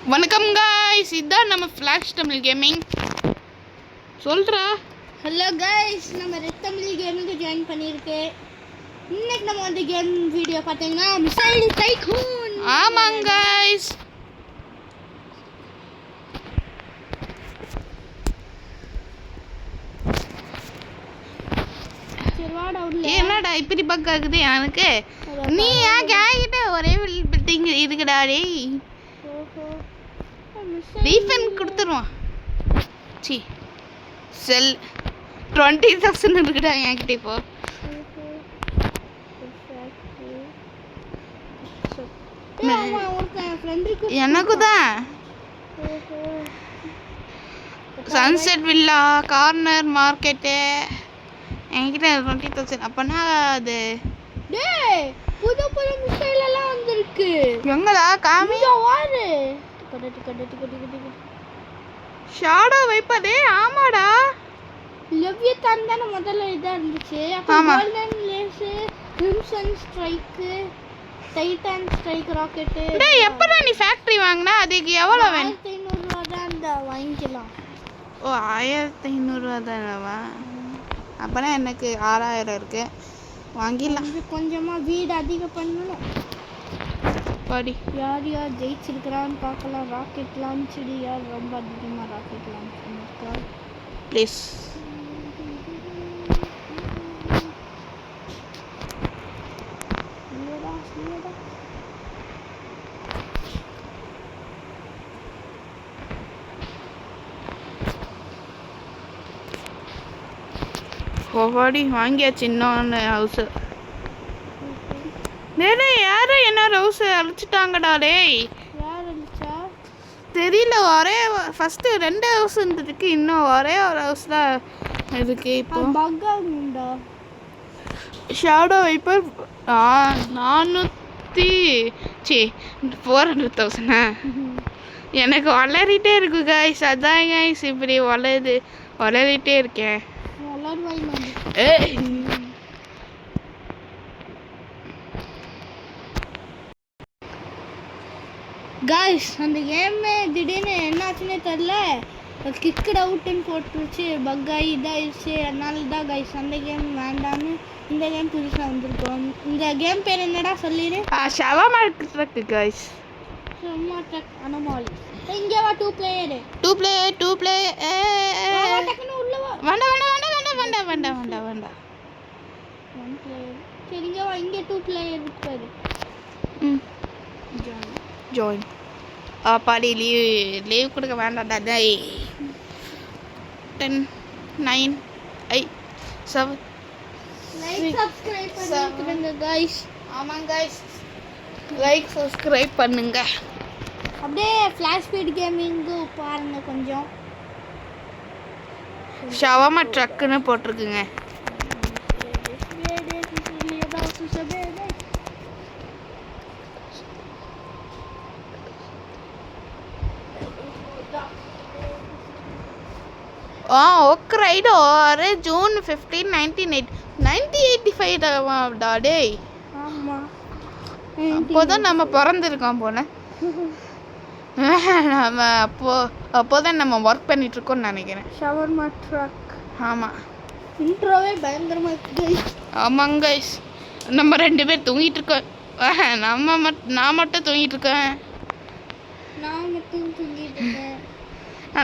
வணக்கம் गाइस இதான் நம்ம ஃபிளாஷ் தமிழ் கேமிங் சொல்றா. ஹலோ गाइस, நம்ம ரெட் தமிழ் கேமிங்க்கு ஜாயின் பண்ணிருக்கேன். இன்னைக்கு நம்ம வந்து கேம் வீடியோ பார்த்தீங்கன்னா மிசைல் டைகூன். ஆமாங்க गाइस. என்னடா இப்படி பக் ஆகுது எனக்கு? நீ ஏன் கேக்கிட்ட ஒரே பில்டிங் இருக்குடா டேய். ரீஃபண்ட் கொடுத்துருவான். சி செல் 20,000 இருக்குடா என்கிட்ட இப்போ. எனக்கு தான் சன்செட் வில்லா கார்னர் மார்க்கெட்டு என்கிட்ட 20,000. அப்பனா அது டேய் புது புது மிசைல் எல்லாம் வந்திருக்கு. எங்கடா காமி வாரு ஷாடோ வைப்பதே. ஆமாடா லெவியத்தான் தான முதல்ல இதா இருந்துச்சு. அப்ப golden lace, crimson strike, titan strike rocket. டேய் எப்படா நீ ஃபேக்டரி வாங்குனா? அதுக்கு எவ்வளவு வேணும்? 1500 ரூபாய் தான் அந்த வாங்கிக்கலாம். ஓ 1500 ரூபாய் தானவா? அப்பனா எனக்கு 6000 இருக்கு, வாங்கிடலாம். கொஞ்சமா வீடு அதிகம் பண்ணணும். பாடி யார் யார் ஜெயிச்சிருக்கிறான்னு பார்க்கலாம். ராக்கெட் லான்ச்சடி யார் ரொம்ப அதிகமாக ராக்கெட் லான்ச் பண்ணியிருக்கா ப்ளீஸ். ஓடி வாங்கியாச்சு இன்னொன்று ஹவுஸு. டேய் யாரும் என்ன ஹவுஸ் அழிச்சிட்டாங்கடா டேய். யார் அழிச்சா தெரியல. ஒரே ஃபஸ்ட்டு 2 ஹவுஸ் இருந்துருக்கு, இன்னும் ஒரே ஒரு ஹவுஸ் தான் இருக்கு இப்போ. பக்காகுண்டா ஷாடோ வைப்பர் 400,000 எனக்கு வளரிட்டே இருக்கு गाइस. அதான் गाइस இப்படி வளரிட்டே இருக்கேன். गाइस அந்த கேம் திடீர்னு என்னாச்சுன்னே தெரியல, கிக்கட் அவுட்னு போட்டுருச்சு, பக் ஆகி இதாகிடுச்சு. அதனால தான் गाइस அந்த கேம் வேண்டான்னு இந்த கேம் புதுசாக வந்திருக்கோம். இந்த கேம் பேர் என்னடா சொல்லிடு? Shawarma truck guys. Shawarma truck anomaly. இங்கே வா 2 பிளேயர். டக்குனு உள்ள வா. வேண்டாம் 1 பிளேயர். சரி இங்கே வா, இங்கே 2 பிளேயர் இருக்காரு. ஜாயின் பாடி லீவ் கொடுக்க வேண்டாம்டா டேய். 10 9 8 7 லைக் சப்ஸ்கிரைப் பண்ணிடுங்க गाइस. ஆமாங்க गाइस, லைக் சப்ஸ்கிரைப் பண்ணுங்க. அப்படியே ஃபிளாஷ் ஸ்பீட் கேமிங்கு பாருங்க. கொஞ்சம் ஷவர்மா ட்ரக்குன்னு போட்டிருக்குங்க. ஓக் ரைட் ஒரு ஜூன் 15 1985 டா டேய். ஆமாம், அப்போதான் நம்ம பிறந்திருக்கோம் போல. நம்ம அப்போதான் நம்ம ஒர்க் பண்ணிட்டு இருக்கோம்னு நினைக்கிறேன். Shawarma truck. ஆமாம், இன்ட்ரோவே பயங்கரமாக இருக்கு. ஆமாங்க गाइस. நம்ம 2 பேர் தூங்கிட்டு இருக்கோம். நான் மட்டும் தூங்கிட்டு இருக்கேன். நான் மட்டும் தூங்கிட்டு இருக்கேன்.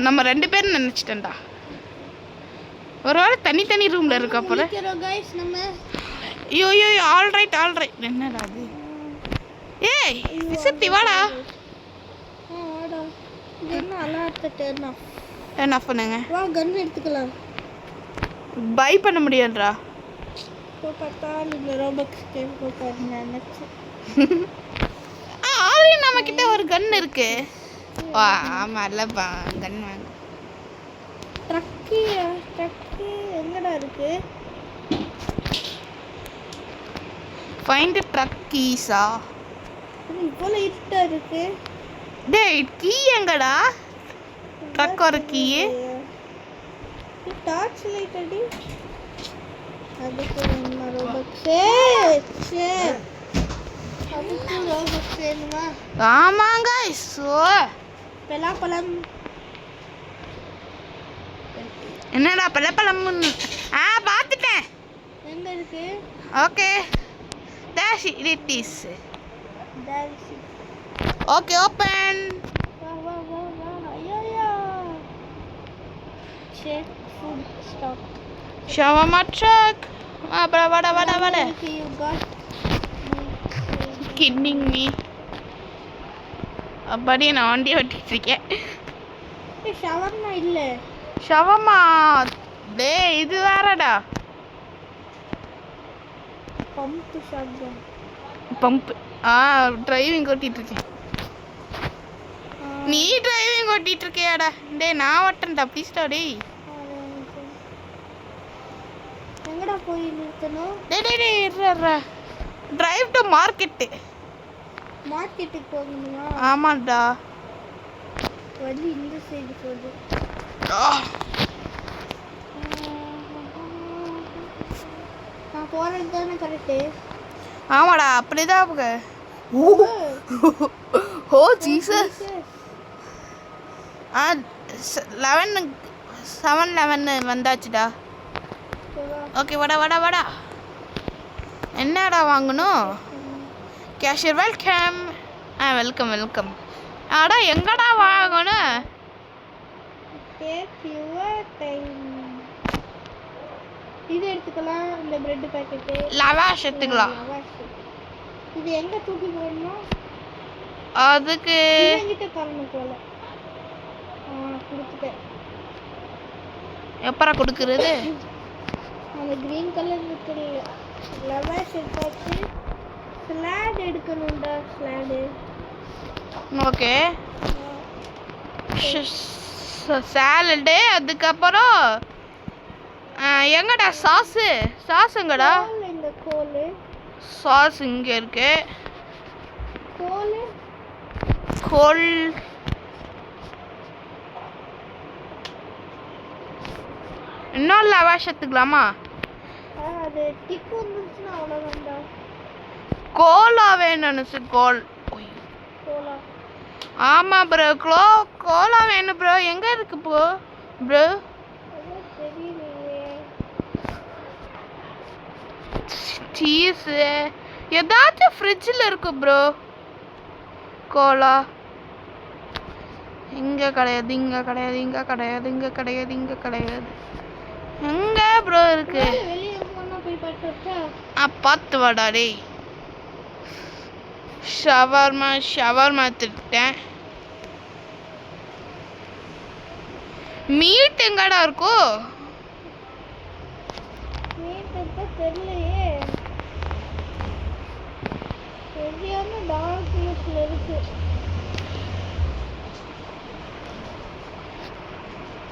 நம்ம 2 பேரும் நினச்சிட்டேன்டா. ஒரு வேளை தனி ரூமில் இருக்கா போல. गाइस நம்ம ஐயோ ஆல்ரைட் என்னடா அது? ஏய் விசத்தி வாடா. வாடா. என்ன அலார்ட் டர்ன் ஆஃப். என்ன பண்ணுங்க? வா கன் எடுத்துக்கலாம். பை பண்ண முடியாதுடா. பார்த்தா இந்த ரோபக்ஸ் கேம் போட்டாங்க நினைச்சு. ஆல்ரெடி நம்ம கிட்ட ஒரு கன் இருக்கு. வா ஆமால கன் வாங்க. ட்ரக்கு எங்கடா இருக்கு? ஃபைண்ட் ட்ரக் கீஸா? இவ்வளோ இருட்டா இருக்கு. டேய் கீ எங்கடா? ட்ரக் ஒரு கீ. டார்ச் லைட் அடி. அதுக்கு என்ன ரோபக்ஸ்? அதுக்கு ரோபக்ஸ் வேணுமா? ஆமாங்க. ஸோ பலாப்பழம். என்னடா பழப்பழம்? பார்த்துட்டேன். எங்க இருக்கு? Okay dash it is. Okay open. வா. ஐயோ. Check food stop. Shawarma truck. வட. You got kidding me. அப்படியே நான் வண்டி ஓட்டிட்டு இருக்கேன். ஷவர்மா இல்ல. ஷவர்மா டேய் இது வேறடா. Pump shotgun. பம்ப். டிரைவிங் ஓட்டிட்டு இருக்கேன். நீ டிரைவிங் ஓட்டிட்டு இருக்கியாடா? டேய் நான் ஓட்டேன்டா ப்ளீஸ்டா டேய். எங்கடா போய் நிறுத்தணும்? டேய் இருடா. Drive to market. மார்க்கெட்டுக்கு போகணுமா? ஆமாடா. வழி இந்த சைடு போகுது. நான் போறது தானே கரெக்டு? ஆமாடா அப்படிதான் போக. ஓ ஜீசஸ். 7-11 வந்தாச்சுடா. ஓகே வடா. என்னடா வாங்கணும்? Cashier welcome. வெல்கம். அடா எங்கடா வாங்கணும்? Take your time. இது எடுத்துக்கலாம். இந்த பிரெட் பாக்கெட் லவாஷ் எடுத்துக்கலாம். இது எங்க தூக்கி போடணும்? அதுக்கு என்கிட்ட தரணும் போல. கொடுத்துட்டேன். எப்பரா கொடுக்கறது? அந்த கிரீன் கலர் இருக்குல்ல லவாஷ் எடுத்தாச்சு. ஸ்லாட் எடுக்கணும்டா. ஸ்லாடு. Okay salad. அதுக்கப்புறம் எங்கடா சாஸ் எங்கடா? இந்த கோல். சாஸ் இங்க இருக்கு. கோல் இன்னும் லவாஷ் எடுத்துக்கலாமா? அது டிக் வந்துச்சுன்னா அவ்வளோதான்டா. கோலா வேணும்னு கோல். ஆமா ப்ரோ கோலா வேணும் ப்ரோ. எங்க இருக்கு ப்ரோ? சீஸ் ஏதாச்சும் ஃப்ரிட்ஜில் இருக்கு ப்ரோ. கோலா இங்க கிடையாது. எங்க ப்ரோ இருக்கு? பார்த்து வாடா டேய். ஷவர்மா எடுத்துட்டேன். மீட் எங்கடா இருக்கோ? தெரியலையே. சரியான டார்க்னஸ்ல இருக்கு.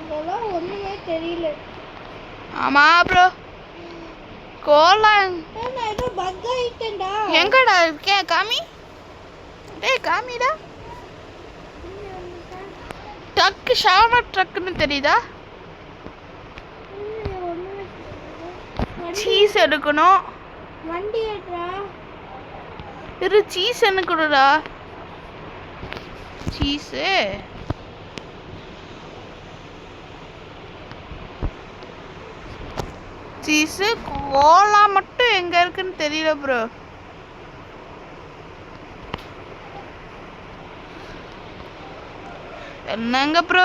இதெல்லாம் ஒண்ணுமே தெரியல. ஆமா ப்ரோ கோலா நான் ஏதோ பக் ஆயிட்டேன்டா. எங்கடா இருக்கே? காமிடா. ஷவர்மா ட்ரக்னு தெரியுதா? சீஸ் எடுக்கணும். வண்டி ஏட்றா. சீஸ் எடுக்கணும்டா. சீஸ் கோலா மட்டும் எங்க இருக்குன்னு தெரியல ப்ரோ. என்னங்க ப்ரோ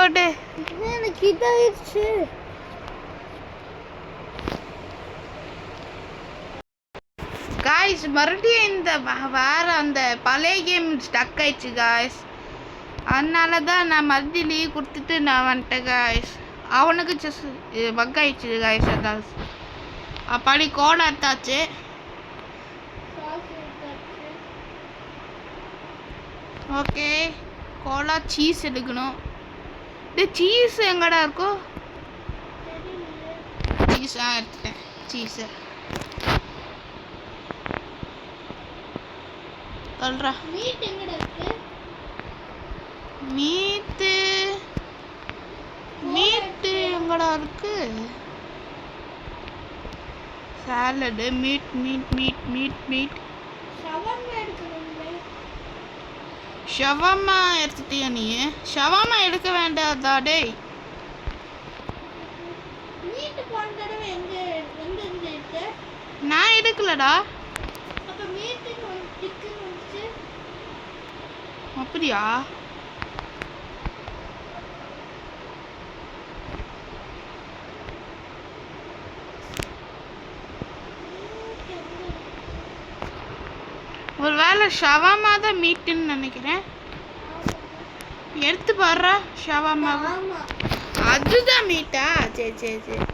எனக்கு இதாயிடுச்சு. காய்ஸ் மறுபடியும் இந்த வேற அந்த பழைய கேம் ஸ்டக் ஆயிடுச்சு காய்ஸ். அதனால தான் நான் மறுபடியும் லீவ் கொடுத்துட்டு நான் வந்துட்டேன் காய்ஸ். அவனுக்கு ஜஸ்ட் பக் ஆயிடுச்சு காய்ஸ். அதான் அப்படி கோலா எடுத்தாச்சு. ஓகே கோலா சீஸ் எடுக்கணும். சீஸ் எங்கடா இருக்கோ? எடுத்துட்டேன் சீஸை. சொல்றா மீட் எங்கடா இருக்கு? மீட்டு எங்கடா இருக்கு? Salad meet. ஷவர்மா எடுக்கணும்ல. ஷவர்மா எடுத்துட்டியா நீ? ஷவர்மா எடுக்க வேண்டாதா டேய்? மீட் போன தடவை எங்க இருக்கு? நான் எடுக்கலடா. அப்ப மீட்டுக்கு வந்து டிக்கு வந்துச்சு. அப்படியா? ஒரு வேளை ஷவர்மா தான் மீட்டுன்னு நினைக்கிறேன். எடுத்து பாடுறா ஷவர்மாவை. ஆமா அதுதான் மீட்டா? சரி சரி சரி.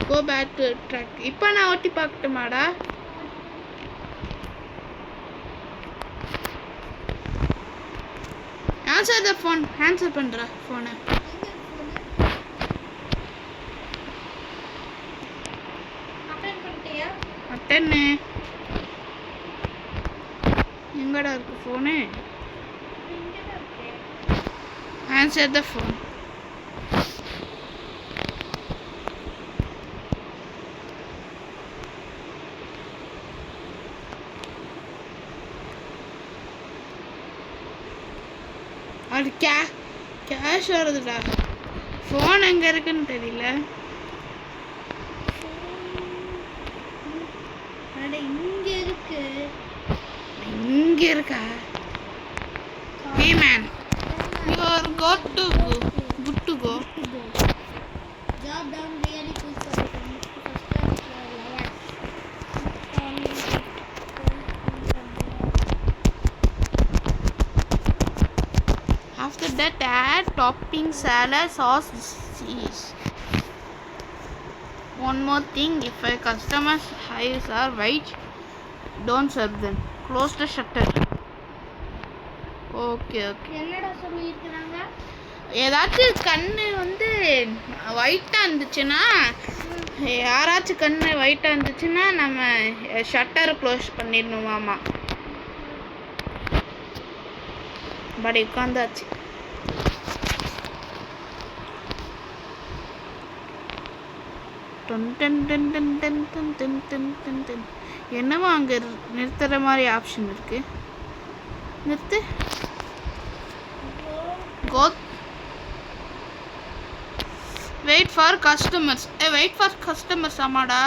Go back to track. இப்போ நான் ஓட்டி பார்க்கட்டுமாடா? Answer the phone. ஆன்சர் பண்ணுறா ஃபோனை. அட்டெண்ட் பண்ணிட்டியா? அட்டன்னு எங்கடா இருக்கு ஃபோனு? இங்க தான் இருக்கு. Answer the phone. அது கேஷ் வருதுடா. ஃபோன் எங்கே இருக்குன்னு தெரியல. அட இங்க இருக்கு. இங்கே இருக்கா? Hey man, you are good to go. Good to go. Job done really good for the first After that, add topping, salad, sauce, cheese. One more thing, if a customer's eyes are white, don't serve them. Close the shutter. Okay okay. என்னடா சொல்லியிருக்கிறாங்க? ஏதாச்சும் கண்ணு வந்து ஒயிட்டாக இருந்துச்சுன்னா, யாராச்சும் கண்ணு ஒயிட்டாக இருந்துச்சுன்னா நம்ம ஷட்டரை க்ளோஸ் பண்ணிடணுமாமா. பட் உட்காந்தாச்சு. என்னவோ அங்கே நிறுத்துற மாதிரி ஆப்ஷன் இருக்கு. நிறுத்து. Go. Wait for customers. Wait for customers ஆமாடா.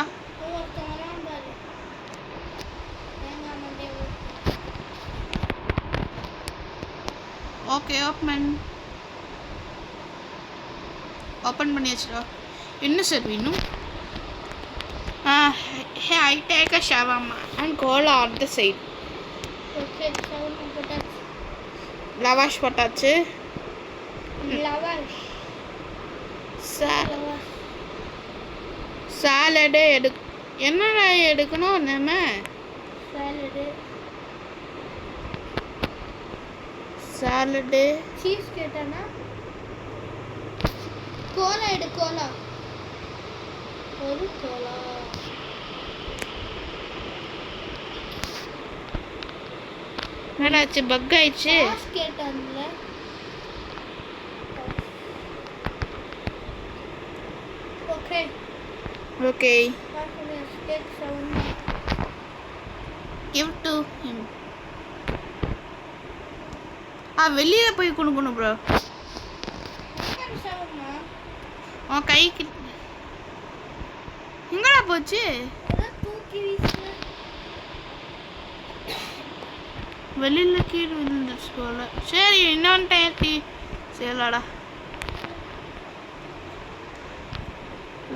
ஓகே ஓப்பன் பண்ணியாச்சுடா. என்ன சார் வேணும்? Hey, I take a shawarma and cola on the side. Okay, shawarma potato. Lavash போட்டாச்சு. லவாஷ். சாலடு என்னடா எடுக்கணும் நம்ம? சாலடு சீஸ் கேட்டானா? கோலா எடு. கோலா ஒரு கோலா. என்னடாச்சு? பக் ஆயிடுச்சு. சாஸ் கேட்டான்ல. Okay okay. take shawarma. Give to him. வெளியில போய் கொடுக்கணும் ப்ரோ. shawarma. உன் கைக்கு எங்கடா போச்சு? தூக்கி வீசு. வெளியில கீழே விழுந்துச்சு போல. சரி இன்னொன்று டயத்தி சரிலாடா.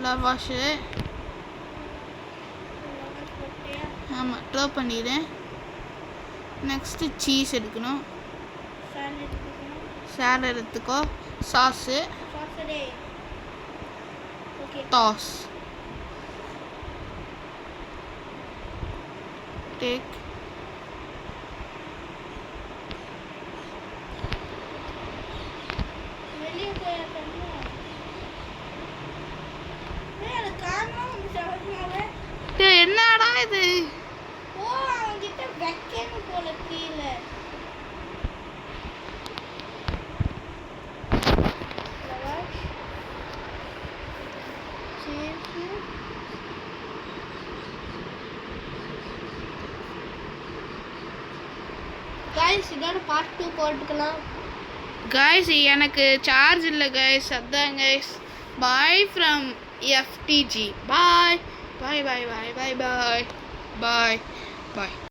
லவாஷு ஆமாம் ட்ரோ பண்ணிடுறேன். நெக்ஸ்ட்டு சீஸ் எடுக்கணும். சாலட் எடுத்துக்கோ. Sauce toss take. என்னடா இது? ஓ அவங்கிட்ட வைக்கணும் போல கீழே. இதோட பார்ட் 2 போட்டுக்கலாம். கைஸ் எனக்கு சார்ஜ் இல்லை கைஸ், அதான் guys. Bye from FTG. Bye bye bye bye bye bye bye bye.